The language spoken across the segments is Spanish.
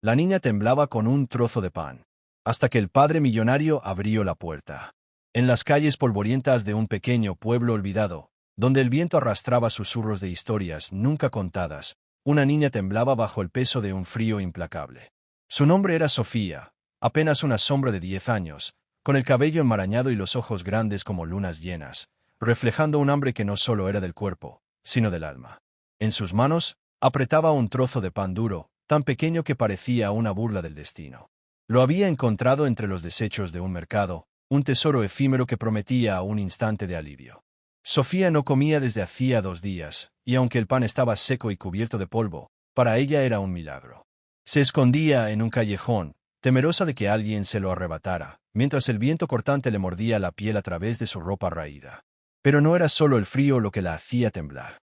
La niña temblaba con un trozo de pan, hasta que el padre millonario abrió la puerta. En las calles polvorientas de un pequeño pueblo olvidado, donde el viento arrastraba susurros de historias nunca contadas, una niña temblaba bajo el peso de un frío implacable. Su nombre era Sofía, apenas una sombra de 10 años, con el cabello enmarañado y los ojos grandes como lunas llenas, reflejando un hambre que no solo era del cuerpo, sino del alma. En sus manos, apretaba un trozo de pan duro, tan pequeño que parecía una burla del destino. Lo había encontrado entre los desechos de un mercado, un tesoro efímero que prometía un instante de alivio. Sofía no comía desde hacía 2 días, y aunque el pan estaba seco y cubierto de polvo, para ella era un milagro. Se escondía en un callejón, temerosa de que alguien se lo arrebatara, mientras el viento cortante le mordía la piel a través de su ropa raída. Pero no era solo el frío lo que la hacía temblar.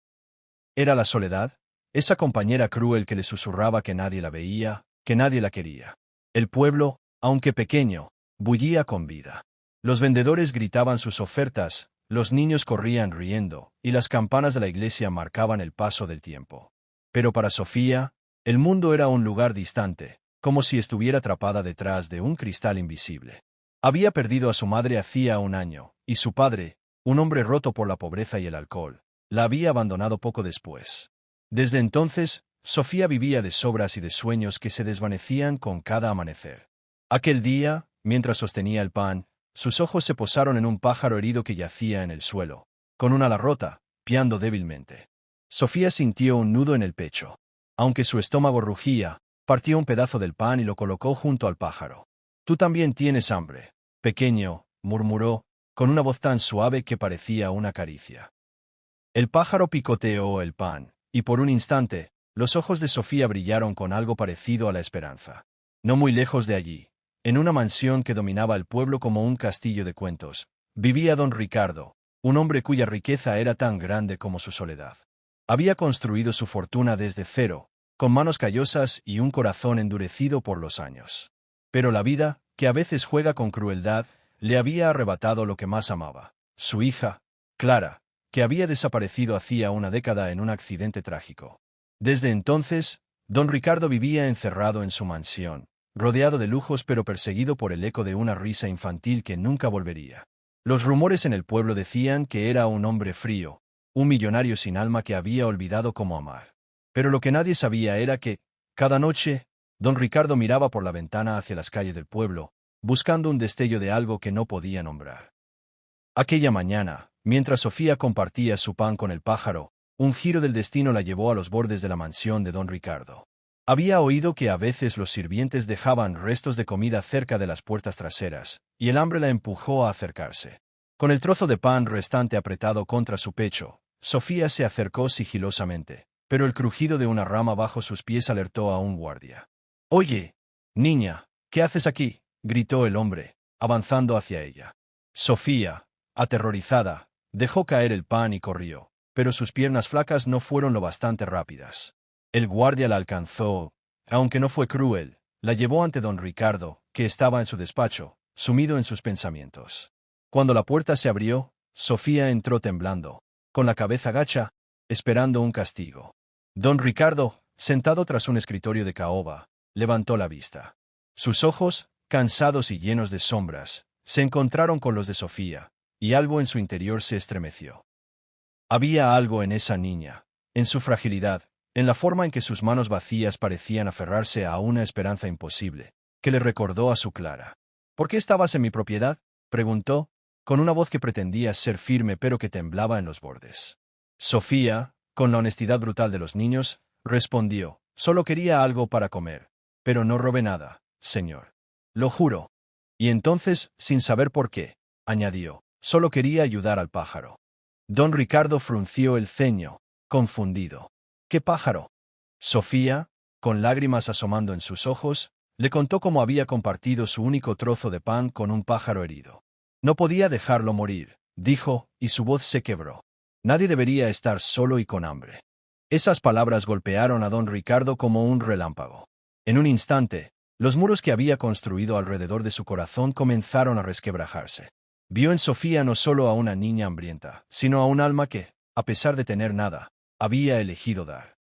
Era la soledad, esa compañera cruel que le susurraba que nadie la veía, que nadie la quería. El pueblo, aunque pequeño, bullía con vida. Los vendedores gritaban sus ofertas, los niños corrían riendo, y las campanas de la iglesia marcaban el paso del tiempo. Pero para Sofía, el mundo era un lugar distante, como si estuviera atrapada detrás de un cristal invisible. Había perdido a su madre hacía 1 año, y su padre, un hombre roto por la pobreza y el alcohol, la había abandonado poco después. Desde entonces, Sofía vivía de sobras y de sueños que se desvanecían con cada amanecer. Aquel día, mientras sostenía el pan, sus ojos se posaron en un pájaro herido que yacía en el suelo, con un ala rota, piando débilmente. Sofía sintió un nudo en el pecho. Aunque su estómago rugía, partió un pedazo del pan y lo colocó junto al pájaro. «Tú también tienes hambre, pequeño», murmuró, con una voz tan suave que parecía una caricia. El pájaro picoteó el pan, y por un instante, los ojos de Sofía brillaron con algo parecido a la esperanza. No muy lejos de allí, en una mansión que dominaba el pueblo como un castillo de cuentos, vivía don Ricardo, un hombre cuya riqueza era tan grande como su soledad. Había construido su fortuna desde cero, con manos callosas y un corazón endurecido por los años. Pero la vida, que a veces juega con crueldad, le había arrebatado lo que más amaba, su hija, Clara, que había desaparecido hacía 1 década en un accidente trágico. Desde entonces, don Ricardo vivía encerrado en su mansión, rodeado de lujos pero perseguido por el eco de una risa infantil que nunca volvería. Los rumores en el pueblo decían que era un hombre frío, un millonario sin alma que había olvidado cómo amar. Pero lo que nadie sabía era que, cada noche, don Ricardo miraba por la ventana hacia las calles del pueblo, buscando un destello de algo que no podía nombrar. Aquella mañana, mientras Sofía compartía su pan con el pájaro, un giro del destino la llevó a los bordes de la mansión de don Ricardo. Había oído que a veces los sirvientes dejaban restos de comida cerca de las puertas traseras, y el hambre la empujó a acercarse. Con el trozo de pan restante apretado contra su pecho, Sofía se acercó sigilosamente, pero el crujido de una rama bajo sus pies alertó a un guardia. «Oye, niña, ¿qué haces aquí?», gritó el hombre, avanzando hacia ella. Sofía, aterrorizada, dejó caer el pan y corrió, pero sus piernas flacas no fueron lo bastante rápidas. El guardia la alcanzó, aunque no fue cruel, la llevó ante don Ricardo, que estaba en su despacho, sumido en sus pensamientos. Cuando la puerta se abrió, Sofía entró temblando, con la cabeza gacha, esperando un castigo. Don Ricardo, sentado tras un escritorio de caoba, levantó la vista. Sus ojos, cansados y llenos de sombras, se encontraron con los de Sofía, y algo en su interior se estremeció. Había algo en esa niña, en su fragilidad, en la forma en que sus manos vacías parecían aferrarse a una esperanza imposible, que le recordó a su Clara. «¿Por qué estabas en mi propiedad?», preguntó, con una voz que pretendía ser firme pero que temblaba en los bordes. Sofía, con la honestidad brutal de los niños, respondió: «Solo quería algo para comer, pero no robé nada, señor. Lo juro». Y entonces, sin saber por qué, añadió: «Solo quería ayudar al pájaro». Don Ricardo frunció el ceño, confundido. «¿Qué pájaro?». Sofía, con lágrimas asomando en sus ojos, le contó cómo había compartido su único trozo de pan con un pájaro herido. «No podía dejarlo morir», dijo, y su voz se quebró. «Nadie debería estar solo y con hambre». Esas palabras golpearon a don Ricardo como un relámpago. En un instante, los muros que había construido alrededor de su corazón comenzaron a resquebrajarse. Vio en Sofía no solo a una niña hambrienta, sino a un alma que, a pesar de tener nada, había elegido dar.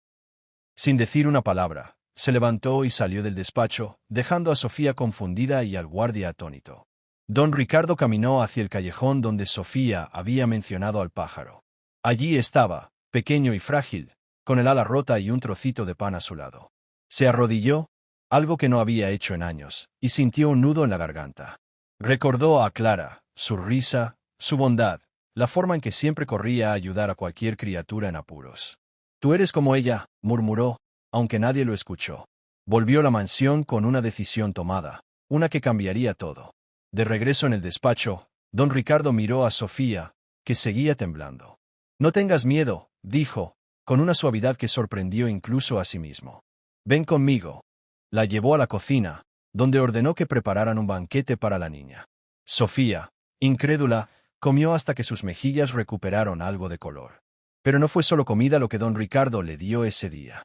Sin decir una palabra, se levantó y salió del despacho, dejando a Sofía confundida y al guardia atónito. Don Ricardo caminó hacia el callejón donde Sofía había mencionado al pájaro. Allí estaba, pequeño y frágil, con el ala rota y un trocito de pan a su lado. Se arrodilló, algo que no había hecho en años, y sintió un nudo en la garganta. Recordó a Clara, su risa, su bondad, la forma en que siempre corría a ayudar a cualquier criatura en apuros. «Tú eres como ella», murmuró, aunque nadie lo escuchó. Volvió a la mansión con una decisión tomada, una que cambiaría todo. De regreso en el despacho, don Ricardo miró a Sofía, que seguía temblando. «No tengas miedo», dijo, con una suavidad que sorprendió incluso a sí mismo. «Ven conmigo». La llevó a la cocina, donde ordenó que prepararan un banquete para la niña. Sofía, incrédula, comió hasta que sus mejillas recuperaron algo de color. Pero no fue solo comida lo que don Ricardo le dio ese día.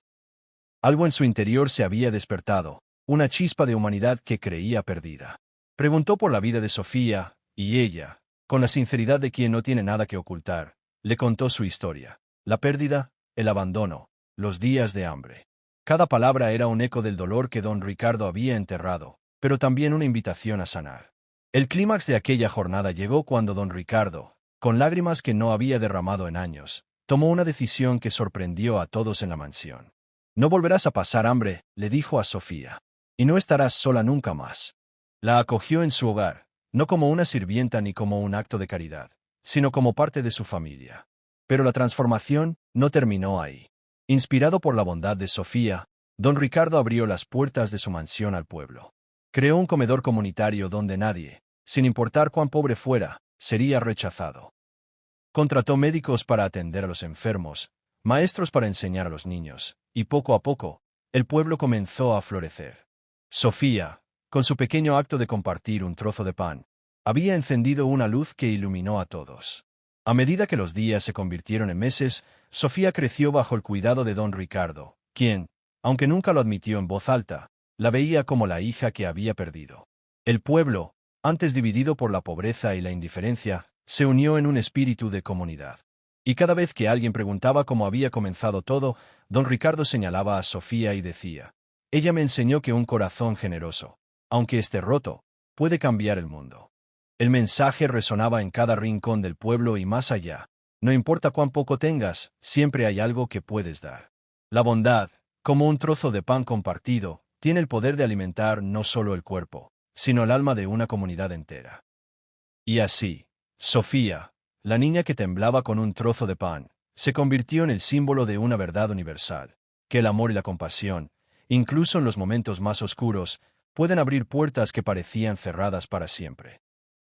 Algo en su interior se había despertado, una chispa de humanidad que creía perdida. Preguntó por la vida de Sofía, y ella, con la sinceridad de quien no tiene nada que ocultar, le contó su historia. La pérdida, el abandono, los días de hambre. Cada palabra era un eco del dolor que don Ricardo había enterrado, pero también una invitación a sanar. El clímax de aquella jornada llegó cuando don Ricardo, con lágrimas que no había derramado en años, tomó una decisión que sorprendió a todos en la mansión. «No volverás a pasar hambre», le dijo a Sofía. «Y no estarás sola nunca más». La acogió en su hogar, no como una sirvienta ni como un acto de caridad, sino como parte de su familia. Pero la transformación no terminó ahí. Inspirado por la bondad de Sofía, don Ricardo abrió las puertas de su mansión al pueblo. Creó un comedor comunitario donde nadie, sin importar cuán pobre fuera, sería rechazado. Contrató médicos para atender a los enfermos, maestros para enseñar a los niños, y poco a poco, el pueblo comenzó a florecer. Sofía, con su pequeño acto de compartir un trozo de pan, había encendido una luz que iluminó a todos. A medida que los días se convirtieron en meses, Sofía creció bajo el cuidado de don Ricardo, quien, aunque nunca lo admitió en voz alta, la veía como la hija que había perdido. El pueblo, antes dividido por la pobreza y la indiferencia, se unió en un espíritu de comunidad. Y cada vez que alguien preguntaba cómo había comenzado todo, don Ricardo señalaba a Sofía y decía: «Ella me enseñó que un corazón generoso, aunque esté roto, puede cambiar el mundo». El mensaje resonaba en cada rincón del pueblo y más allá. No importa cuán poco tengas, siempre hay algo que puedes dar. La bondad, como un trozo de pan compartido, tiene el poder de alimentar no solo el cuerpo, sino el alma de una comunidad entera. Y así, Sofía, la niña que temblaba con un trozo de pan, se convirtió en el símbolo de una verdad universal, que el amor y la compasión, incluso en los momentos más oscuros, pueden abrir puertas que parecían cerradas para siempre.